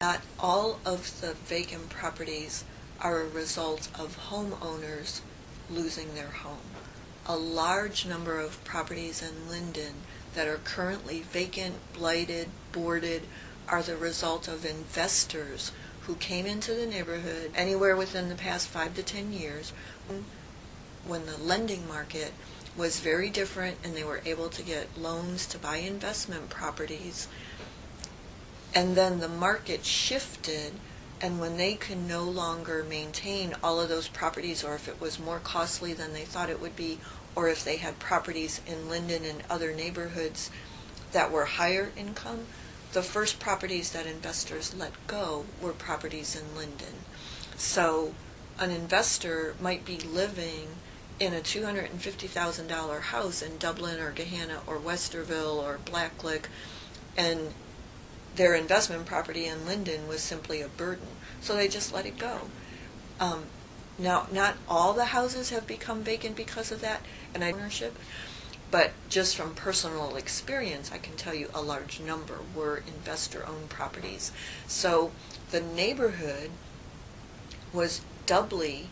Not all of the vacant properties are a result of homeowners losing their home. A large number of properties in Linden that are currently vacant, blighted, boarded, are the result of investors who came into the neighborhood anywhere within the past 5 to 10 years when the lending market was very different and they were able to get loans to buy investment properties. And then the market shifted, and when they could no longer maintain all of those properties, or if it was more costly than they thought it would be, or if they had properties in Linden and other neighborhoods that were higher income, the first properties that investors let go were properties in Linden. So an investor might be living in a $250,000 house in Dublin or Gahanna or Westerville or Blacklick, and their investment property in Linden was simply a burden. So they just let it go. Now, not all the houses have become vacant because of that, and ownership, but just from personal experience, I can tell you a large number were investor-owned properties. So the neighborhood was doubly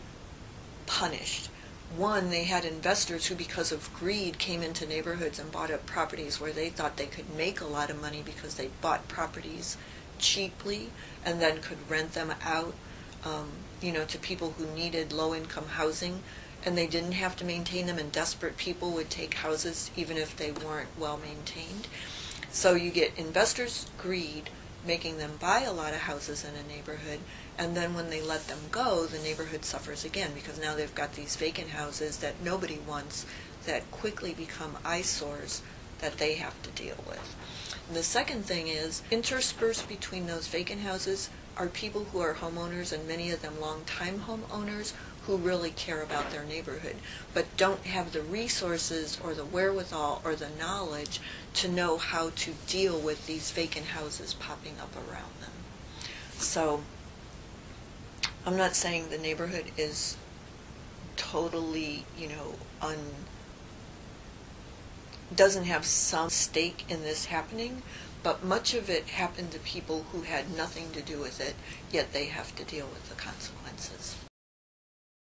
punished. One, they had investors who, because of greed, came into neighborhoods and bought up properties where they thought they could make a lot of money because they bought properties cheaply and then could rent them out, to people who needed low-income housing, and they didn't have to maintain them, and desperate people would take houses even if they weren't well maintained. So you get investors' greed making them buy a lot of houses in a neighborhood, and then when they let them go, the neighborhood suffers again because now they've got these vacant houses that nobody wants that quickly become eyesores that they have to deal with. And the second thing is, interspersed between those vacant houses are people who are homeowners, and many of them long-time homeowners who really care about their neighborhood, but don't have the resources or the wherewithal or the knowledge to know how to deal with these vacant houses popping up around them. So I'm not saying the neighborhood is totally, doesn't have some stake in this happening, but much of it happened to people who had nothing to do with it, yet they have to deal with the consequences.